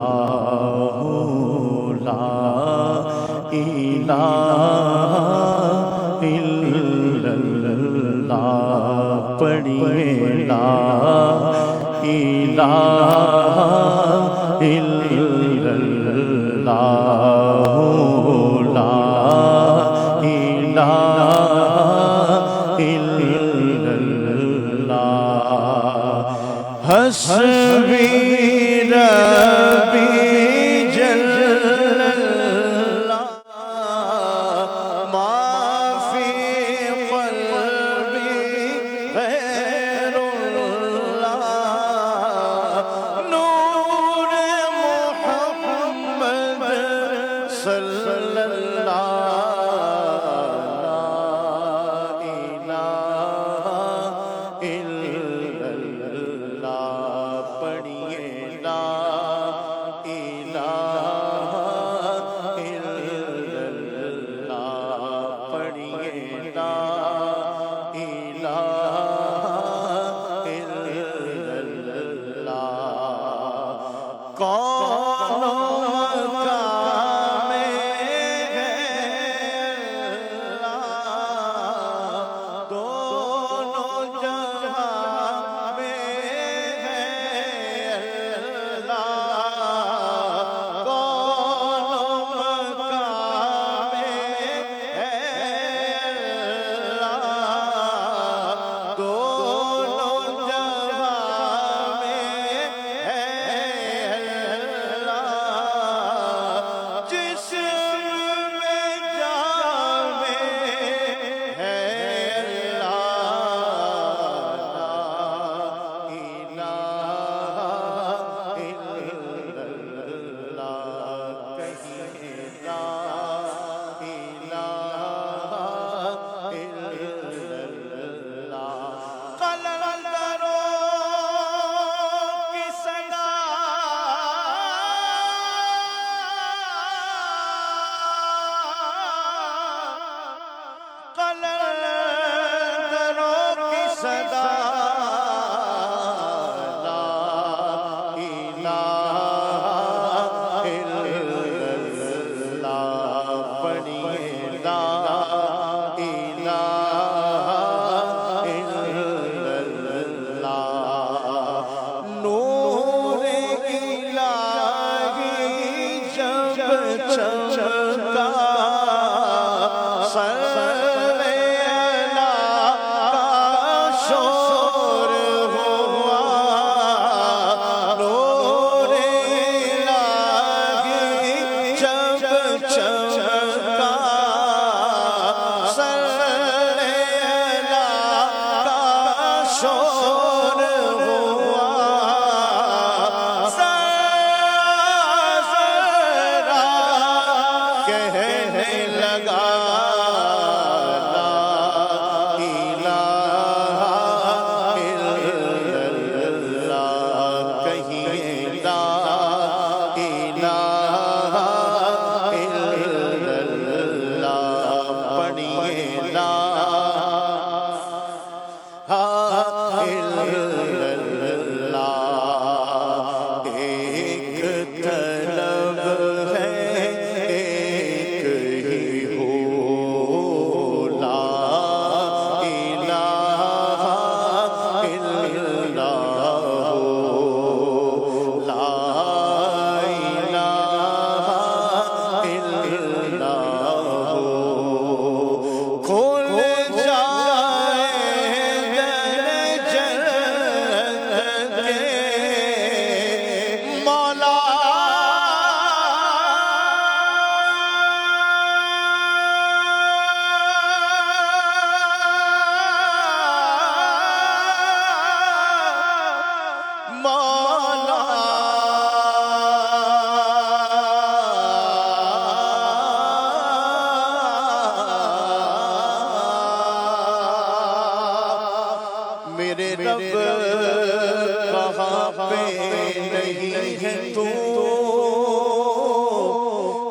لا الہ الا اللہ پڑھیے لا الہ الا اللہ لا الہ الا اللہ حسبی ربی جل اللہ ما فی قلبی غیر اللہ نور محمد صلی اللہ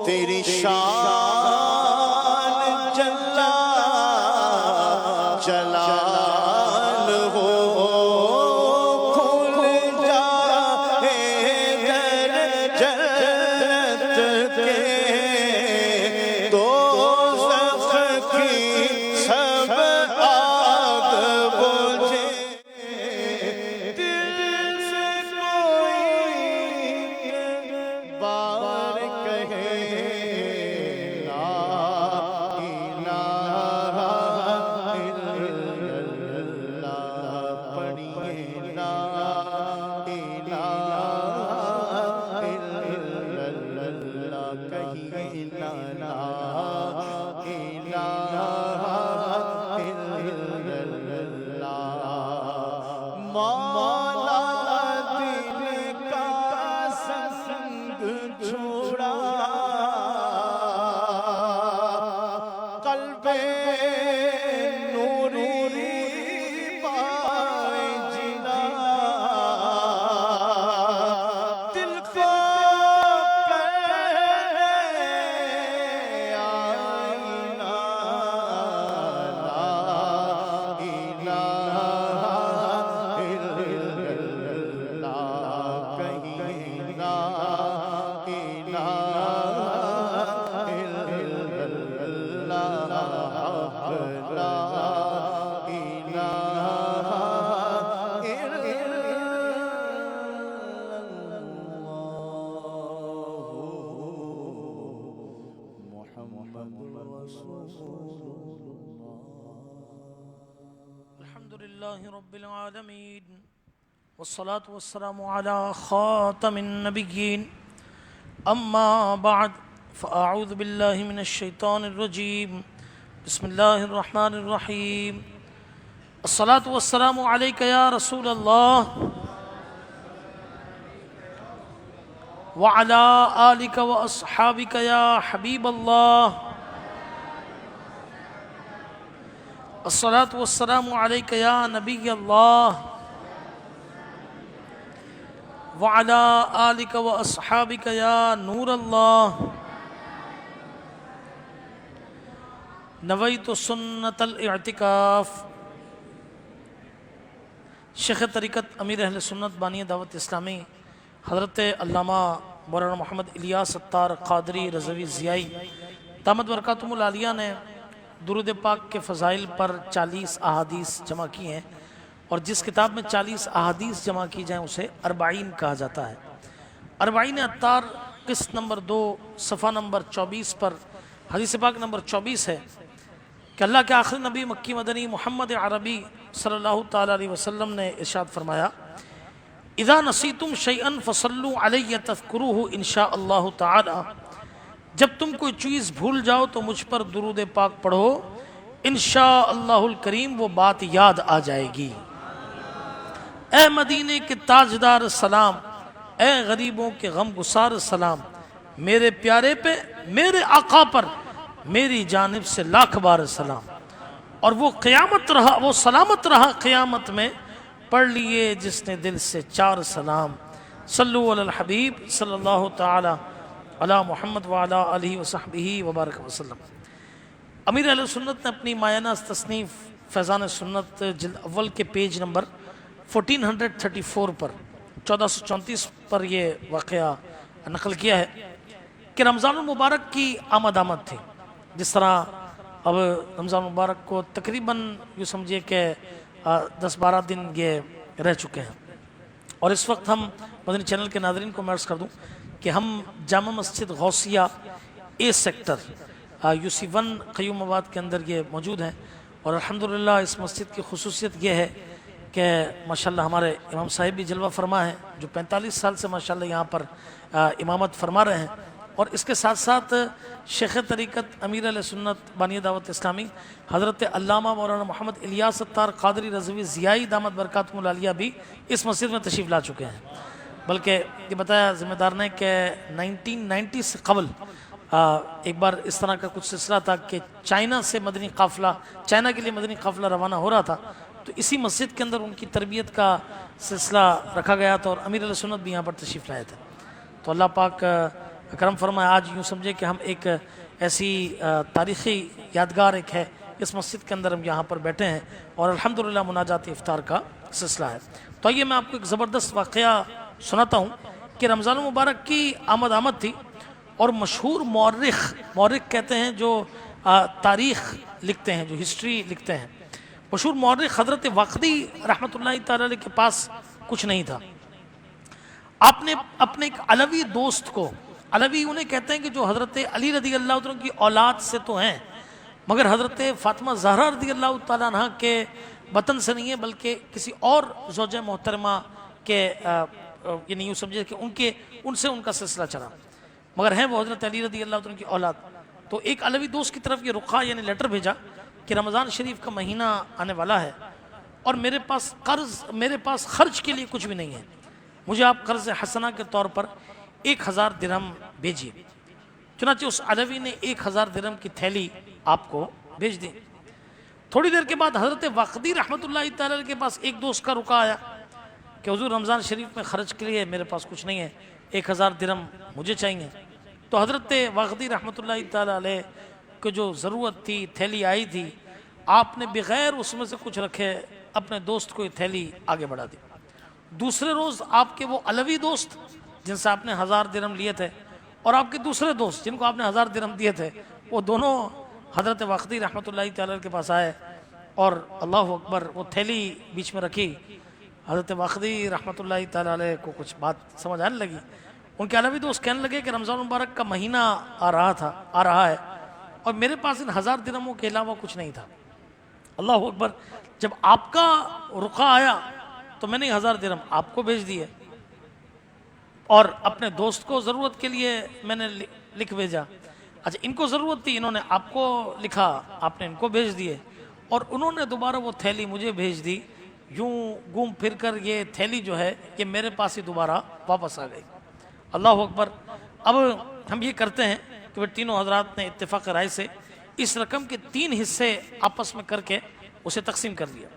تیری شان جلا جلال ہو کھل جائے در چھوڑا قلب نوری پائے جلا دل کو الحمدللہ رب العالمین والصلاة والسلام على خاتم النبیین اما بعد فاعوذ باللہ من الشیطان الرجیم بسم اللہ الرحمن الرحیم الصلاة والسلام علیک یا رسول اللہ وعلى آلک واصحابک یا حبیب اللہ الصلاة والسلام علیک یا نبی اللہ وعلى آلک واصحابک یا نور اللہ نویت سنت الاعتکاف شیخ طریقت امیر اہل سنت بانی دعوت اسلامی حضرت علامہ مولانا محمد الیاس ستار قادری رضوی ضیائی دامت برکاتہم العالیہ نے درود پاک کے فضائل پر 40 احادیث جمع کی ہیں، اور جس کتاب میں 40 احادیث جمع کی جائیں اسے اربعین کہا جاتا ہے۔ اربعین عطار قسط نمبر 2 صفحہ نمبر 24 پر حدیث پاک نمبر 24 ہے کہ اللہ کے آخری نبی مکی مدنی محمد عربی صلی اللہ تعالی علیہ وسلم نے ارشاد فرمایا اذا نسیتم شیئا فصلوا علی تذکروہ انشاء اللہ تعالی، جب تم کوئی چیز بھول جاؤ تو مجھ پر درود پاک پڑھو، انشاء اللہ الکریم وہ بات یاد آ جائے گی۔ اے مدینے کے تاجدار سلام، اے غریبوں کے غم گسار سلام، میرے پیارے پہ میرے آقا پر میری جانب سے لاکھ بار سلام، اور وہ قیامت رہا، وہ سلامت رہا قیامت میں، پڑھ لیے جس نے دل سے 4 سلام۔ صلو علی الحبیب صلی اللہ تعالی علی محمد وعلی آلہ وصحبہ وبارک وسلم۔ امیر اہل سنت نے اپنی مایانہ تصنیف فیضان سنت جلد اول کے پیج نمبر 1434 پر 1434 پر یہ واقعہ نقل کیا ہے کہ رمضان المبارک کی آمد تھی۔ جس طرح اب رمضان المبارک کو تقریباً یوں سمجھیے کہ 10-12 دن یہ رہ چکے ہیں، اور اس وقت ہم مدنی چینل کے ناظرین کو میں عرض کر دوں کہ ہم جامع مسجد غوثیہ اے سیکٹر UC1 قیوم آباد کے اندر یہ موجود ہیں، اور الحمدللہ اس مسجد کی خصوصیت یہ ہے کہ ماشاءاللہ ہمارے امام صاحب بھی جلوہ فرما ہیں جو 45 سال سے ماشاءاللہ یہاں پر امامت فرما رہے ہیں، اور اس کے ساتھ ساتھ شیخ طریقت امیر علیہ سنت بانی دعوت اسلامی حضرت علامہ مولانا محمد الیاس ستار قادری رضوی ضیائی دامت برکاتہم العالیہ بھی اس مسجد میں تشریف لا چکے ہیں۔ بلکہ یہ بتایا ذمہ دار نے کہ 1990 سے قبل ایک بار اس طرح کا کچھ سلسلہ تھا کہ چائنا سے مدنی قافلہ، چائنا کے لیے مدنی قافلہ روانہ ہو رہا تھا، تو اسی مسجد کے اندر ان کی تربیت کا سلسلہ رکھا گیا تھا، اور امیر علیہ سنت بھی یہاں پر تشریف لائے تھے۔ تو اللہ پاک کرم فرمائے، آج یوں سمجھے کہ ہم ایک ایسی تاریخی یادگار ایک ہے اس مسجد کے اندر ہم یہاں پر بیٹھے ہیں، اور الحمدللہ مناجات افطار کا سلسلہ ہے۔ تو آئیے میں آپ کو ایک زبردست واقعہ سناتا ہوں کہ رمضان المبارک کی آمد تھی، اور مشہور مورخ کہتے ہیں جو تاریخ لکھتے ہیں، جو ہسٹری لکھتے ہیں، مشہور مورخ حضرت واقدی رحمۃ اللہ تعالی علیہ کے پاس کچھ نہیں تھا۔ آپ نے اپنے ایک علوی دوست کو، علوی انہیں کہتے ہیں کہ جو حضرت علی رضی اللہ عنہ کی اولاد سے تو ہیں مگر حضرت فاطمہ زہرا رضی اللہ تعالیٰ عنہ کے وطن سے نہیں ہے، بلکہ کسی اور زوجہ محترمہ کے یعنی یوں سمجھے کہ ان سے ان کا سلسلہ چلا، مگر ہیں وہ حضرت علی رضی اللہ عنہ کی اولاد۔ تو ایک علوی دوست کی طرف یہ رخا یعنی لیٹر بھیجا کہ رمضان شریف کا مہینہ آنے والا ہے، اور میرے پاس خرچ کے لیے کچھ بھی نہیں ہے، مجھے آپ قرض حسنہ کے طور پر 1000 درہم بھیجیے۔ چنانچہ اس علوی نے 1000 درہم کی تھیلی آپ کو بھیج دی۔ تھوڑی دیر کے بعد حضرت واقدی رحمۃ اللہ تعالی علیہ کے پاس ایک دوست کا رکا آیا کہ حضور رمضان شریف میں خرچ کے لیے میرے پاس کچھ نہیں ہے، 1000 درہم مجھے چاہیے۔ تو حضرت واقدی رحمۃ اللہ تعالی علیہ کو جو ضرورت تھی، تھیلی آئی تھی، آپ نے بغیر اس میں سے کچھ رکھے اپنے دوست کو یہ تھیلی آگے بڑھا دی۔ دوسرے روز آپ کے وہ علوی دوست جن سے آپ نے 1000 درہم لیے تھے اور آپ کے دوسرے دوست جن کو آپ نے 1000 درہم دیے تھے، وہ دونوں حضرت واقدی رحمۃ اللہ تعالی علیہ کے پاس آئے اور اللہ اکبر وہ تھیلی بیچ میں رکھی۔ حضرت واقدی رحمۃ اللہ تعالی علیہ کو کچھ بات سمجھ آنے لگی۔ ان کے علوی دوست کہنے لگے کہ رمضان مبارک کا مہینہ آ رہا ہے اور میرے پاس ان 1000 درہموں کے علاوہ کچھ نہیں تھا۔ اللہ اکبر، جب آپ کا رخا آیا تو میں نے 1000 درہم آپ کو بھیج دیے اور اپنے دوست کو ضرورت کے لیے میں نے لکھ بھیجا۔ اچھا، ان کو ضرورت تھی، انہوں نے آپ کو لکھا، آپ نے ان کو بھیج دیے اور انہوں نے دوبارہ وہ تھیلی مجھے بھیج دی۔ یوں گھوم پھر کر یہ تھیلی جو ہے یہ میرے پاس ہی دوبارہ واپس آ گئی۔ اللہ اکبر۔ اب ہم یہ کرتے ہیں کہ وہ تینوں حضرات نے اتفاق رائے سے اس رقم کے 3 حصے آپس میں کر کے اسے تقسیم کر دیا۔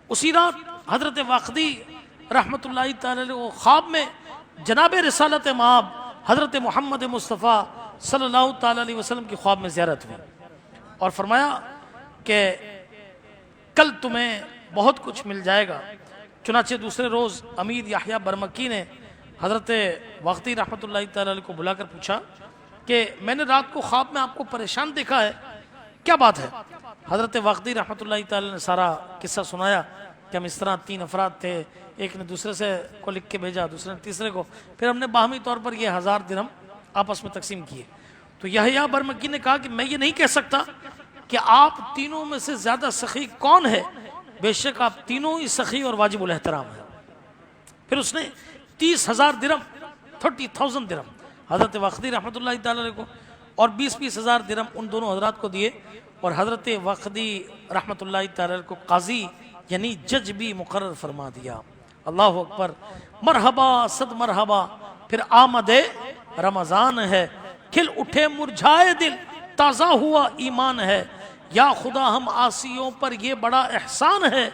اسی رات حضرت واقدی رحمۃ اللہ تعالی علیہ وہ خواب میں جناب رسالت مآب حضرت محمد مصطفیٰ صلی اللہ تعالی علیہ وسلم کی خواب میں زیارت ہوئی اور فرمایا کہ کل تمہیں بہت کچھ مل جائے گا۔ چنانچہ دوسرے روز امیر یحییٰ برمکی نے حضرت واقدی رحمۃ اللہ تعالی علیہ کو بلا کر پوچھا کہ میں نے رات کو خواب میں آپ کو پریشان دیکھا ہے، کیا بات ہے؟ حضرت واقدی رحمۃ اللہ تعالی نے سارا قصہ سنایا کہ ہم اس طرح 3 افراد تھے، ایک نے دوسرے سے کو لکھ کے بھیجا، دوسرے نے تیسرے کو، پھر ہم نے باہمی طور پر یہ 1000 درہم آپس میں تقسیم کیے۔ تو یحییٰ برمکی نے کہا کہ میں یہ نہیں کہہ سکتا کہ آپ تینوں میں سے زیادہ سخی کون ہے، بے شک آپ تینوں ہی سخی اور واجب الاحترام ہیں۔ پھر اس نے 30,000 درہم 30,000 درہم حضرت واقدی رحمۃ اللہ تعالی علیہ کو اور 20,000 درہم ان دونوں حضرات کو دیے اور حضرت واقدی رحمۃ اللہ تعالی علیہ کو قاضی یعنی جج بھی مقرر فرما دیا۔ اللہ اکبر۔ مرحبا صد مرحبا، پھر آمد رمضان ہے، کھل اٹھے مرجھائے دل، تازہ ہوا ایمان ہے، یا خدا ہم عاصیوں پر یہ بڑا احسان ہے،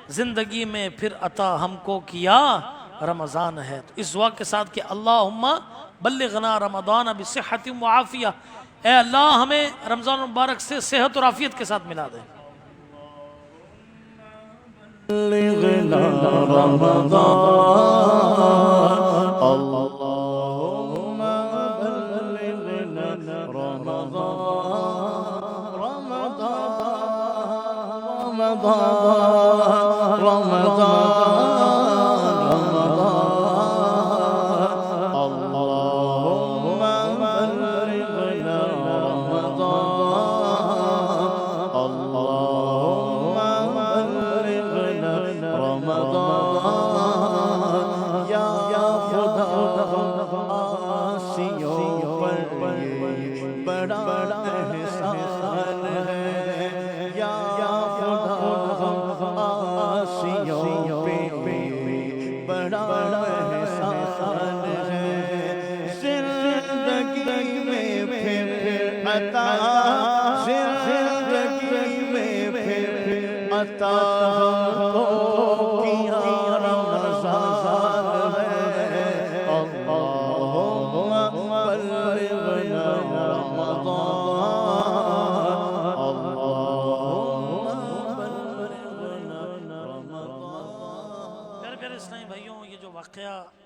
زندگی میں پھر عطا ہم کو کیا رمضان ہے۔ تو اس دعا کے ساتھ کہ اللہم بلغنا رمضان بصحت و عافیہ، اے اللہ ہمیں رمضان مبارک سے صحت اور عافیت کے ساتھ ملا دے۔ بلغنا رمضان، اللہم بلغنا رمضان، رمضان رمضان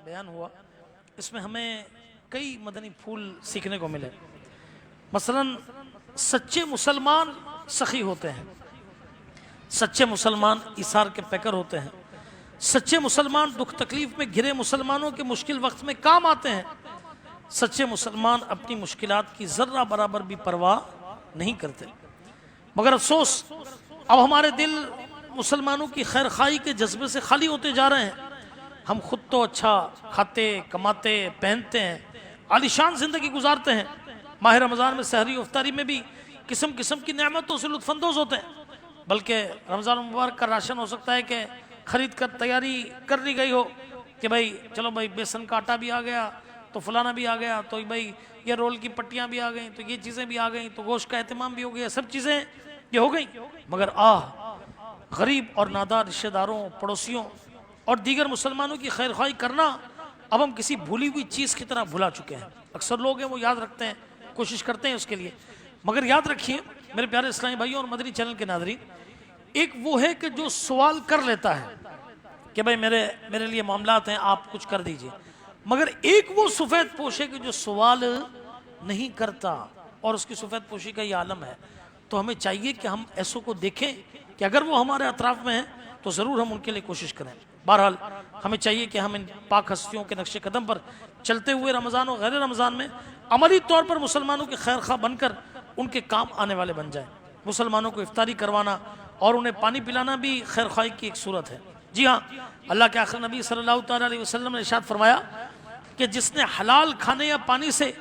بیان ہوا، اس میں ہمیں کئی مدنی پھول سیکھنے کو ملے۔ مثلا سچے مسلمان سخی ہوتے ہیں، سچے مسلمان ایثار کے پیکر ہوتے ہیں، سچے مسلمان دکھ تکلیف میں گھرے مسلمانوں کے مشکل وقت میں کام آتے ہیں، سچے مسلمان اپنی مشکلات کی ذرہ برابر بھی پرواہ نہیں کرتے۔ مگر افسوس اب ہمارے دل مسلمانوں کی خیر خواہی کے جذبے سے خالی ہوتے جا رہے ہیں۔ ہم خود تو اچھا کھاتے کماتے پہنتے ہیں، عالیشان زندگی گزارتے ہیں، ماہ رمضان میں سحری و افطاری میں بھی قسم قسم کی نعمتوں سے لطف اندوز ہوتے ہیں، بلکہ رمضان مبارک کا راشن ہو سکتا ہے کہ خرید کر تیاری کر لی گئی ہو کہ بھائی چلو بھائی بیسن کا آٹا بھی آ گیا، تو فلانا بھی آ گیا، تو بھائی یہ رول کی پٹیاں بھی آ گئیں، تو یہ چیزیں بھی آ گئیں، تو گوشت کا اہتمام بھی ہو گیا، سب چیزیں یہ ہو گئیں، مگر غریب اور نادار رشتہ داروں، پڑوسیوں اور دیگر مسلمانوں کی خیر خواہی کرنا اب ہم کسی بھولی ہوئی چیز کی طرح بھلا چکے ہیں۔ اکثر لوگ ہیں وہ یاد رکھتے ہیں، کوشش کرتے ہیں اس کے لیے، مگر یاد رکھیے میرے پیارے اسلامی بھائیوں اور مدنی چینل کے ناظرین، ایک وہ ہے کہ جو سوال کر لیتا ہے کہ بھائی میرے لیے معاملات ہیں، آپ کچھ کر دیجئے، مگر ایک وہ سفید پوش ہے کہ جو سوال نہیں کرتا، اور اس کی سفید پوشی کا یہ عالم ہے۔ تو ہمیں چاہیے کہ ہم ایسوں کو دیکھیں کہ اگر وہ ہمارے اطراف میں ہیں تو ضرور ہم ان کے لیے کوشش کریں۔ بہرحال ہمیں چاہیے کہ ہم ان پاک ہستیوں کے نقش قدم پر چلتے ہوئے رمضان اور غیر رمضان میں عملی طور پر مسلمانوں کے خیر خواہ بن کر ان کے کام آنے والے بن جائیں۔ مسلمانوں کو افطاری کروانا اور انہیں پانی پلانا بھی خیر خواہی کی ایک صورت ہے۔ جی ہاں، اللہ کے آخر نبی صلی اللہ تعالیٰ علیہ وسلم نے ارشاد فرمایا کہ جس نے حلال کھانے یا پانی سے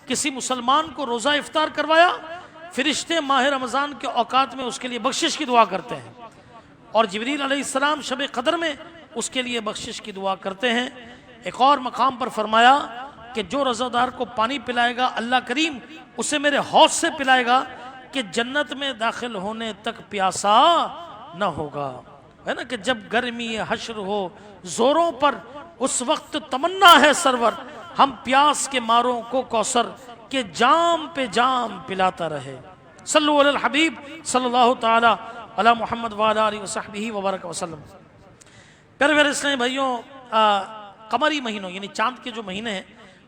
کسی مسلمان کو روزہ افطار کروایا، فرشتے ماہ رمضان کے اوقات میں اس کے لیے بخشش کی دعا کرتے ہیں، اور جبریل علیہ السلام شب قدر میں اس کے لیے بخشش کی دعا کرتے ہیں۔ ایک اور مقام پر فرمایا کہ جو روزہ دار کو پانی پلائے گا اللہ کریم اسے میرے حوض سے پلائے گا کہ جنت میں داخل ہونے تک پیاسا نہ ہوگا۔ ہے نا کہ جب گرمی حشر ہو زوروں پر، اس وقت تمنا ہے سرور ہم پیاس کے ماروں کو کوثر کہ جام پہ جام پلاتا رہے۔ صلو علی الحبیب صلی اللہ تعالی علی محمد وعلی آلہ وصحبہ وبارک وسلم۔ پیارے اسلامی بھائیوں، قمری مہینوں یعنی چاند کے جو مہینے ہیں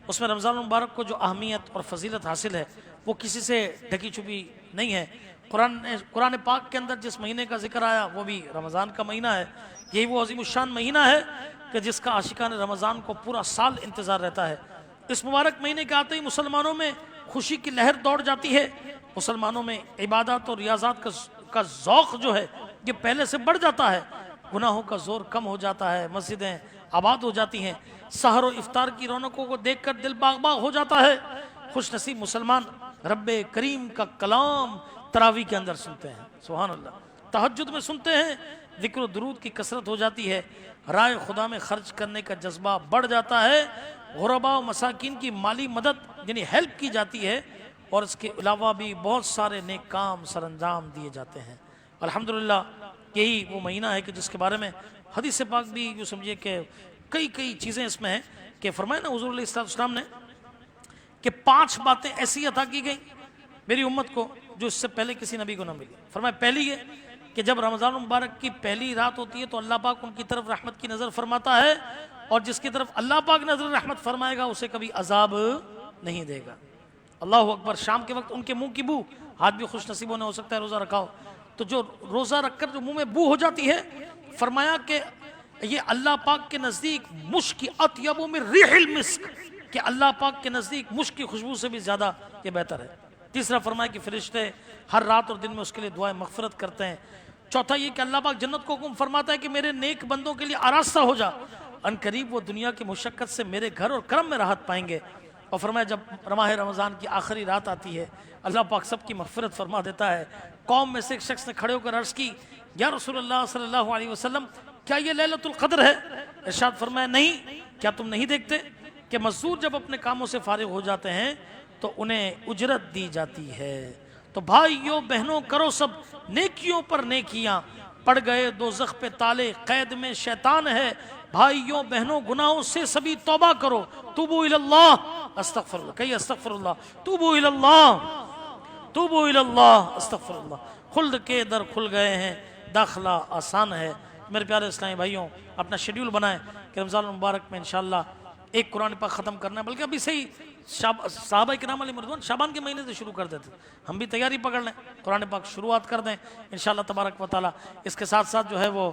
اس میں رمضان المبارک کو جو اہمیت اور فضیلت حاصل ہے وہ کسی سے ڈھکی چھپی نہیں ہے۔ قرآن پاک کے اندر جس مہینے کا ذکر آیا وہ بھی رمضان کا مہینہ ہے۔ یہی وہ عظیم الشان مہینہ ہے کہ جس کا عاشقان رمضان کو پورا سال انتظار رہتا ہے۔ اس مبارک مہینے کے آتے ہی مسلمانوں میں خوشی کی لہر دوڑ جاتی ہے، مسلمانوں میں عبادات اور ریاضات کا ذوق جو ہے یہ پہلے سے بڑھ جاتا ہے، گناہوں کا زور کم ہو جاتا ہے، مسجدیں آباد ہو جاتی ہیں، سحر و افطار کی رونقوں کو دیکھ کر دل باغ باغ ہو جاتا ہے۔ خوش نصیب مسلمان رب کریم کا کلام تراویح کے اندر سنتے ہیں، سبحان اللہ، تہجد میں سنتے ہیں، ذکر و درود کی کثرت ہو جاتی ہے، رائے خدا میں خرچ کرنے کا جذبہ بڑھ جاتا ہے، غرباء و مساکین کی مالی مدد یعنی ہیلپ کی جاتی ہے، اور اس کے علاوہ بھی بہت سارے نیک کام سر انجام دیے جاتے ہیں۔ الحمدللہ یہی وہ مہینہ ہے کہ جس کے بارے میں حدیث پاک بھی یوں سمجھیے کہ کئی چیزیں اس میں ہیں کہ فرمایا نا حضور علیہ السلام نے کہ 5 باتیں ایسی عطا کی گئیں میری امت کو جو اس سے پہلے کسی نبی کو نہ ملی۔ فرمایا پہلی یہ کہ جب رمضان مبارک کی پہلی رات ہوتی ہے تو اللہ پاک ان کی طرف رحمت کی نظر فرماتا ہے، اور جس کی طرف اللہ پاک نظر رحمت فرمائے گا اسے کبھی عذاب نہیں دے گا۔ اللہ اکبر۔ شام کے وقت ان کے منہ کی بو، ہاتھ بھی خوش نصیبوں نے ہو سکتا ہے روزہ رکھا ہو تو جو روزہ رکھ کر جو منہ میں بو ہو جاتی ہے، فرمایا کہ یہ اللہ پاک کے نزدیک مشک اطیب من ریح المسک، کہ اللہ پاک کے نزدیک مشک کی خوشبو سے بھی زیادہ یہ بہتر ہے۔ تیسرا فرمایا کہ فرشتے ہر رات اور دن میں اس کے لیے دعائیں مغفرت کرتے ہیں۔ چوتھا یہ کہ اللہ پاک جنت کو حکم فرماتا ہے کہ میرے نیک بندوں کے لیے آراستہ ہو جا، ان قریب وہ دنیا کی مشقت سے میرے گھر اور کرم میں راحت پائیں گے۔ اور فرمایا جب ماہ رمضان کی آخری رات آتی ہے اللہ پاک سب کی مغفرت فرما دیتا ہے۔ قوم میں سے ایک شخص نے کھڑے ہو کر عرض کی، یا رسول اللہ صلی اللہ علیہ وسلم کیا یہ لیلۃ القدر ہے؟ ارشاد فرمایا نہیں، کیا تم نہیں دیکھتے کہ مزدور جب اپنے کاموں سے فارغ ہو جاتے ہیں تو انہیں اجرت دی جاتی ہے۔ تو بھائیوں بہنوں کرو سب نیکیوں پر نیکیاں، پڑ گئے دوزخ پہ تالے قید میں شیطان ہے، بھائیوں بہنوں گناہوں سے سبھی توبہ کرو، توبو اللہ، استغفر اللہ، کہیے استغفر اللہ، توبو اللہ، توبو اللہ، استغفر اللہ۔ خلد کے در کھل گئے ہیں، داخلہ آسان ہے۔ میرے پیارے اسلامی بھائیوں، اپنا شیڈیول بنائیں کہ رمضان المبارک میں انشاءاللہ ایک قرآن پاک ختم کرنا ہے، بلکہ ابھی سے ہی صحابہ کرام علیہ رضوان شعبان کے مہینے سے شروع کر دیتے، ہم بھی تیاری پکڑ لیں، قرآن پاک شروعات کر دیں انشاءاللہ تبارک و تعالی۔ اس کے ساتھ ساتھ جو ہے وہ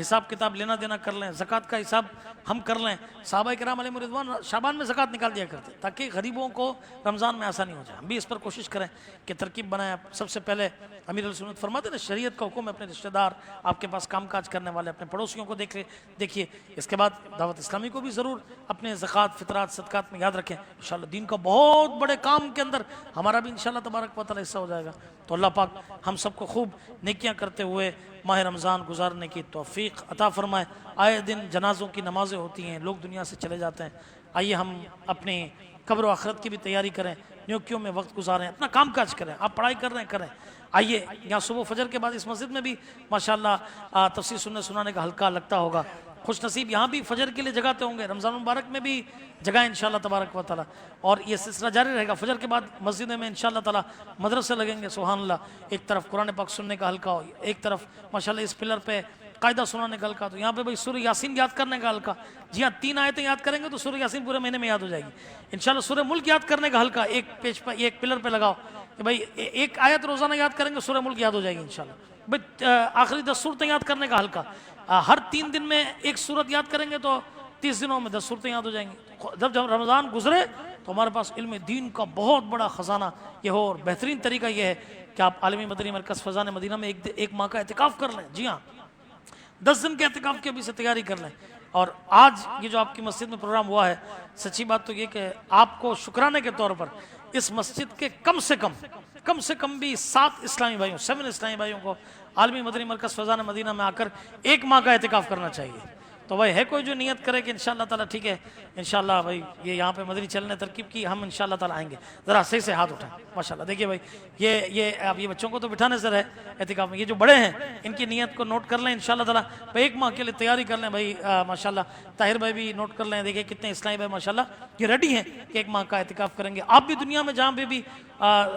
حساب کتاب لینا دینا کر لیں، زکوٰۃ کا حساب ہم کر لیں۔ صحابہ کرام علیہ رضوان شعبان میں زکوٰۃ نکال دیا کرتے تاکہ غریبوں کو رمضان میں آسانی ہو جائے۔ ہم بھی اس پر کوشش کریں کہ ترکیب بنائیں۔ سب سے پہلے امیر السنت فرماتے ہیں شریعت کا حکم ہے، اپنے رشتہ دار، آپ کے پاس کام کاج کرنے والے، اپنے پڑوسیوں کو دیکھیے۔ اس کے بعد دعوت اسلامی کو بھی ضرور اپنے زکوٰۃ فطرات صدقات میں یاد رکھیں۔ انشاءاللہ دین کا بہت بڑے کام کے اندر ہمارا بھی انشاءاللہ تبارک و تعالی حصہ ہو جائے گا۔ تو اللہ پاک ہم سب کو خوب نیکیاں کرتے ہوئے ماہ رمضان گزارنے کی توفیق عطا فرمائے۔ آئے دن جنازوں کی نمازیں ہوتی ہیں، لوگ دنیا سے چلے جاتے ہیں، آئیے ہم اپنے قبر و آخرت کی بھی تیاری کریں، نیکیوں میں وقت گزاریں، اپنا کام کاج کریں، آپ پڑھائی کر رہے ہیں کریں۔ آئیے یہاں صبح فجر کے بعد اس مسجد میں بھی ماشاءاللہ تفسیر سنانے کا حلقہ لگتا ہوگا، خوش نصیب یہاں بھی فجر کے لیے جگاتے ہوں گے، رمضان مبارک میں بھی جگہ انشاءاللہ تبارک و تعالی، اور یہ سلسلہ جاری رہے گا۔ فجر کے بعد مسجدوں میں انشاءاللہ تعالی مدرسے لگیں گے، سبحان اللہ، ایک طرف قرآن پاک سننے کا حلقہ ہو، ایک طرف ماشاءاللہ اس پلر پہ قاعدہ سنانے کا حلقہ، تو یہاں پہ بھائی سورہ یاسین یاد کرنے کا حلقہ، جی ہاں 3 آیتیں یاد کریں گے تو سورہ یاسین پورے مہینے میں یاد ہو جائے گی انشاءاللہ۔ سورہ ملک یاد کرنے کا حلقہ ایک پیج پر، ایک پلر پہ لگاؤ کہ بھائی ایک آیت روزانہ یاد کریں گے، سورہ ملک یاد ہو جائے گی انشاءاللہ۔ بھائی آخری 10 صورتیں یاد کرنے کا حلقہ، ہر 3 دن میں ایک صورت یاد کریں گے تو 30 دنوں میں 10 صورتیں یاد ہو جائیں گی۔ جب رمضان گزرے تو ہمارے پاس علم دین کا بہت بڑا خزانہ یہ ہو، اور بہترین طریقہ یہ ہے کہ آپ عالمی مدنی مرکز فیضان مدینہ میں ایک ماہ کا اعتکاف کر لیں، جی ہاں 10 دن کے اعتکاف کی ابھی سے تیاری کر لیں۔ اور آج یہ جو آپ کی مسجد میں پروگرام ہوا ہے، سچی بات تو یہ کہ آپ کو شکرانے کے طور پر اس مسجد کے کم سے کم بھی 7 اسلامی بھائیوں کو عالمی مدنی مرکز فیضان مدینہ میں آ کر 1 ماہ کا اعتکاف کرنا چاہیے۔ تو بھائی ہے کوئی جو نیت کرے کہ انشاءاللہ تعالیٰ ٹھیک ہے انشاءاللہ بھائی یہ یہاں پہ مدنی چلنے ترکیب کی، ہم انشاءاللہ تعالیٰ آئیں گے، ذرا صحیح سے ہاتھ اٹھائیں ماشاءاللہ۔ دیکھیے بھائی یہ اب یہ بچوں کو تو بٹھانے سے ہے اعتکاف میں، یہ جو بڑے ہیں ان کی نیت کو نوٹ کر لیں انشاءاللہ تعالیٰ، 1 ماہ کے لیے تیاری کر لیں بھائی ماشاءاللہ۔ طاہر بھائی بھی نوٹ کر لیں، دیکھیں کتنے اسلامی بھائی ماشاءاللہ یہ ریڈی ہیں کہ 1 ماہ کا اعتکاف کریں گے۔ آپ بھی دنیا میں جہاں پہ بھی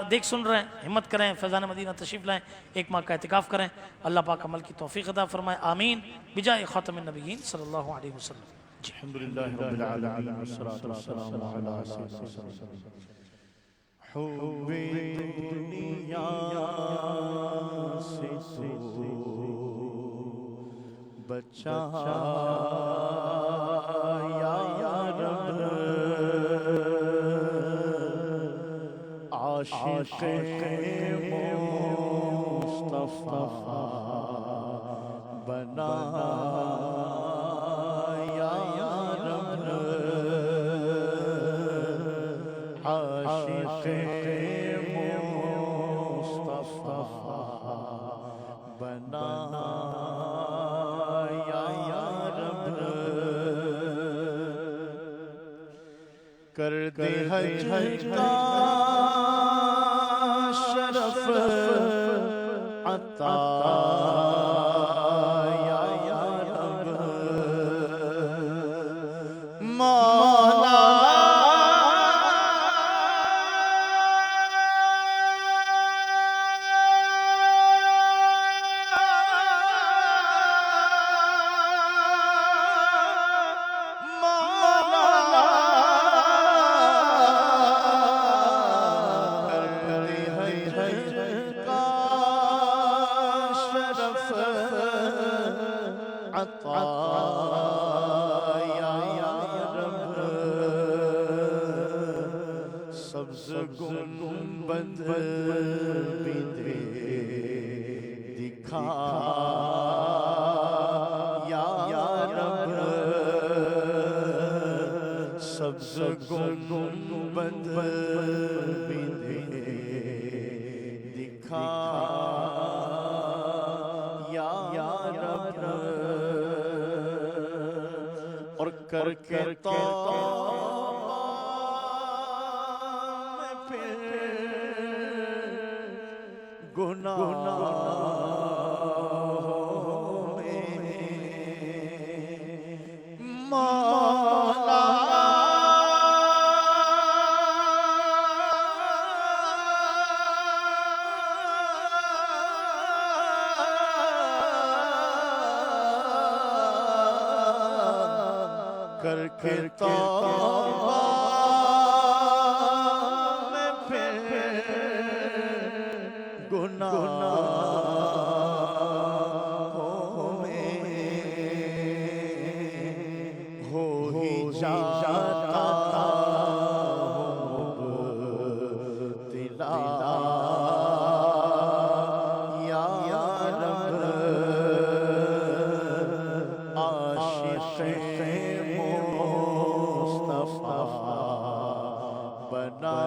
دیکھ سن رہے ہیں ہمت کریں، فیضان مدینہ تشریف لائیں، 1 ماہ کا اعتکاف کریں، اللہ پاک عمل کی توفیق عطا فرمائے، آمین بجائے خاتم النبیین صلی اللہ علیہ وسلم۔ الحمدللہ رب العالمین والصلاة والسلام علی سیدنا حب دنیا سے بچایا یا رب، عاشق مصطفیٰ بنایا یا رب، عاشق مصطفیٰ بنایا یا رب، کر دے حج کا شرف عطا یا رب، مولا سبز گنبد بھی دے دکھا یا رب، سبز گنبد بھی دے دکھا یا رب، اور کر کے گناہ مولا کر کے توبہ میں پھر گناہوں میں ہو ہی جاتا مبتلا یا رب، عاشق مصطفیٰ بنا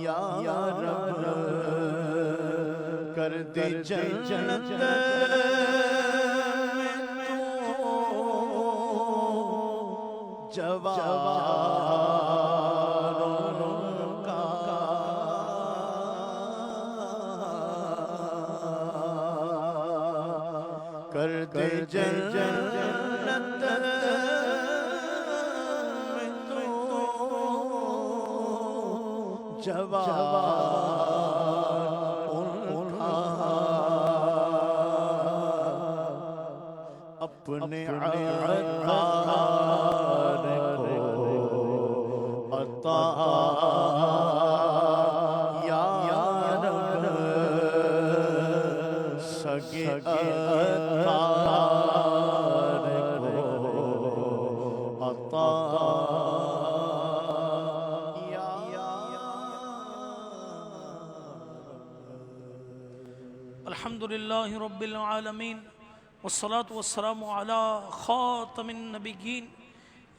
یا رب، کر دے جنت میں تو جوانوں کا کر دے جنت میں تو جوان اپنے عطار کو عطا یا رب سگے عطار کو عطا الحمدللہ رب العالمین والصلاة والسلام على خاتم النبیین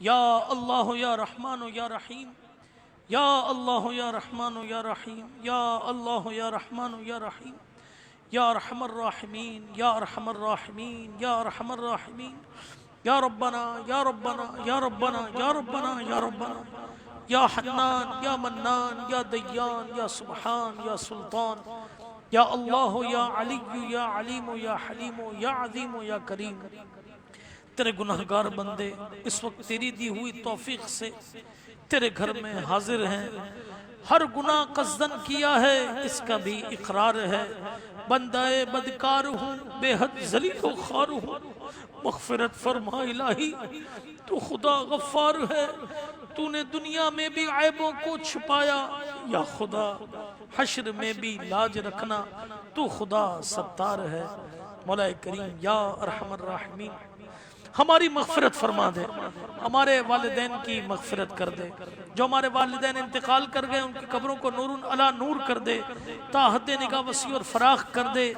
یا اللہ یا رحمان یا رحیم یا اللہ یا رحمان یا رحیم یا اللہ یا رحمان یا رحیم یا ارحم الراحمین یا ارحم الراحمین یا ارحم الراحمین یا ربنا یا ربنا یا ربنا یا ربنا یا ربنا یا حنان یا منان یا دیان یا سبحان یا سلطان یا اللہ یا علی یا علیم یا حلیم یا عظیم یا کریم. تیرے گناہگار بندے اس وقت تیری دی ہوئی توفیق سے تیرے گھر میں حاضر ہیں. ہر گناہ قصدن کیا ہے اس کا بھی اقرار ہے. بندہ بدکار ہوں بے حد ذلیل و خوار ہوں. مغفرت فرما الہی تو خدا غفار ہے. تو نے دنیا میں بھی عیبوں کو چھپایا یا خدا حشر میں بھی لاج رکھنا تو خدا ستار ہے. مولا کریم یا ارحم الراحمین ہماری مغفرت فرما دے. ہمارے والدین کی مغفرت کر دے. جو ہمارے والدین انتقال کر گئے ان کی قبروں کو نور علی نور کر دے. تا حد نگاہ وسیع اور فراخ کر دے.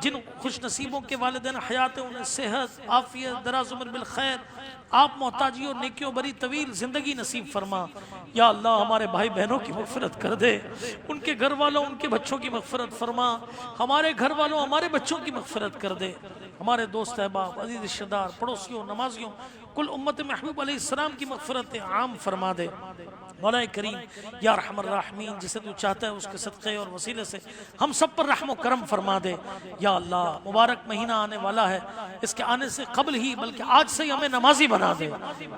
جن خوش نصیبوں کے والدین حیات ہیں انہیں صحت عافیت دراز عمر بالخیر آپ محتاجی اور نیکیوں بری طویل زندگی نصیب فرما. یا اللہ ہمارے بھائی بہنوں کی مغفرت کر دے. ان کے گھر والوں ان کے بچوں کی مغفرت فرما. ہمارے گھر والوں ہمارے بچوں کی مغفرت کر دے. ہمارے دوست احباب عزیز رشتہ دار پڑوسیوں نمازیوں کل امت محبوب علیہ السلام کی مغفرت عام فرما دے. مولا کریم یا رحم الراحمین جسے تو چاہتا ہے اس کے صدقے اور وسیلے سے ہم سب پر رحم و کرم فرما دے. یا اللہ مبارک مہینہ آنے والا ہے. اس کے آنے سے قبل ہی بلکہ آج سے ہی ہمیں نمازی بنا دے.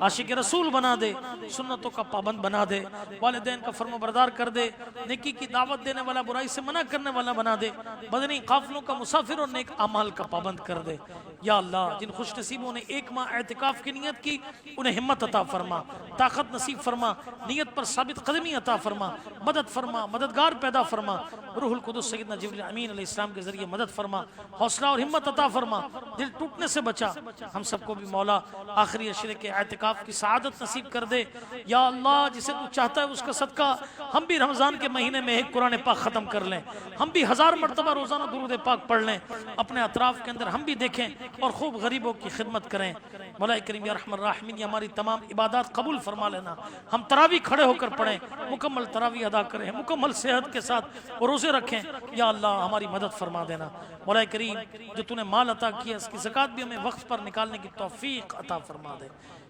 عاشق رسول بنا دے. سنتوں کا پابند بنا دے. والدین کا فرما بردار کر دے. نیکی کی دعوت دینے والا برائی سے منع کرنے والا بنا دے. بدنی قافلوں کا مسافر اور نیک اعمال کا پابند کر دے. یا اللہ جن خوش نصیبوں نے ایک ماہ اعتکاف کی نیت کی انہیں ہمت عطا فرما طاقت نصیب فرما. نیت پر ثابت قدمی عطا فرما. مدد فرما مددگار پیدا فرما. روح القدس سیدنا جبریل امین علیہ السلام کے ذریعے مدد فرما. حوصلہ اور ہمت عطا فرما. دل ٹوٹنے سے بچا. ہم سب کو بھی مولا آخری عشرے کے اعتکاف کی سعادت نصیب کر دے. یا اللہ جسے تو چاہتا ہے اس کا صدقہ ہم بھی رمضان کے مہینے میں ایک قرآن پاک ختم کر لیں. ہم بھی 1000 مرتبہ روزانہ درود پاک پڑھ لیں. اپنے اطراف کے اندر ہم بھی دیکھیں اور خوب غریبوں کی خدمت کریں. مولا کریم یا رحم الراحمین یہ ہماری تمام عبادات قبول فرما لینا. ہم تراویح کھڑے ہو کر پڑھیں مکمل تراویح ادا کریں مکمل صحت کے ساتھ روزے رکھیں. یا اللہ ہماری مدد فرما دینا. مولا کریم جو تو نے مال عطا کیا اس کی زکوٰۃ بھی ہمیں وقت پر نکالنے کی توفیق عطا فرما دے.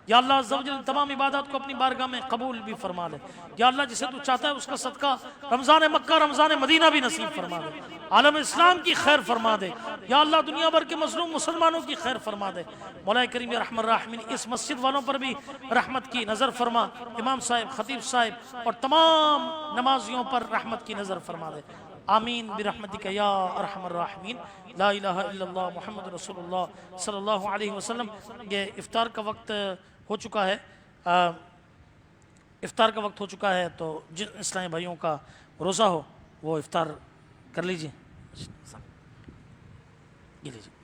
یا اللہ عز و جل تمام عبادات کو اپنی بارگاہ میں قبول بھی فرما لے. یا اللہ جسے تو چاہتا ہے اس کا صدقہ رمضان مکہ رمضان مدینہ بھی نصیب فرما دے. عالم اسلام کی خیر فرما دے. یا اللہ دنیا بھر کے مظلوم مسلمانوں کی خیر فرما دے. مولا کریم یا رحم الراحمین اس مسجد والوں پر بھی رحمت کی نظر فرما. امام صاحب خطیب صاحب اور تمام نمازیوں پر رحمت کی نظر فرما دے. آمین برحمتک یا ارحم الراحمین. لا الہ الا اللہ محمد رسول اللہ صلی اللہ علیہ وسلم. یہ افطار کا وقت ہو چکا ہے. افطار کا وقت ہو چکا ہے تو جن اسلامی بھائیوں کا روزہ ہو وہ افطار کر لیجئے. یہ لیجئے.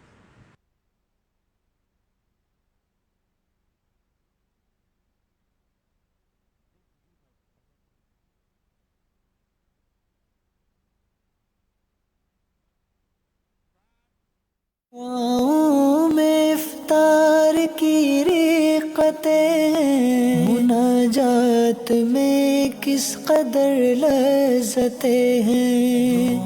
میں افطار کی ریقتیں مناجات میں کس قدر لذتیں ہیں.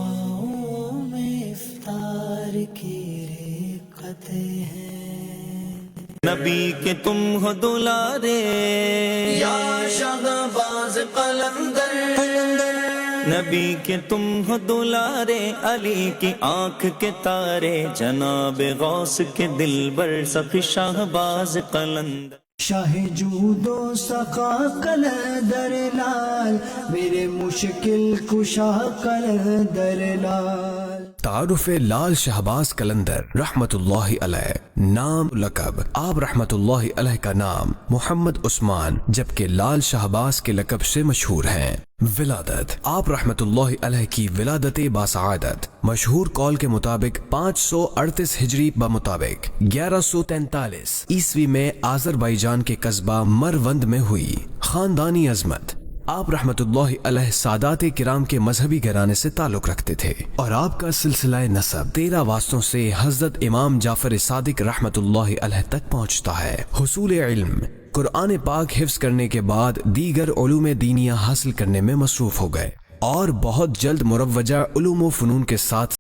میں افطار کی ریقتیں ہیں. نبی کے تم ہو دلارے یا شہباز قلندر نبی کے تم ہو دلارے علی کی آنکھ کے تارے جناب غوث کے دلبر سخی شہباز قلندر شاہ جود و سخا قلندر لال میرے مشکل کشا قلندر لال تعارف لال شہباز قلندر رحمت اللہ علیہ نام لقب آپ رحمت اللہ علیہ کا نام محمد عثمان جبکہ لال شہباز کے لقب سے مشہور ہیں ولادت آپ رحمت اللہ علیہ کی ولادت باسعادت مشہور قول کے مطابق 538 ہجری بمطابق 1143 عیسوی میں آذربائیجان کے قصبہ مروند میں ہوئی خاندانی عظمت آپ رحمت اللہ علیہ سادات کرام کے مذہبی گھرانے سے تعلق رکھتے تھے اور آپ کا سلسلہ نسب 13 واسطوں سے حضرت امام جعفر صادق رحمت اللہ علیہ تک پہنچتا ہے حصول علم قرآن پاک حفظ کرنے کے بعد دیگر علوم دینیہ حاصل کرنے میں مصروف ہو گئے اور بہت جلد مروجہ علوم و فنون کے ساتھ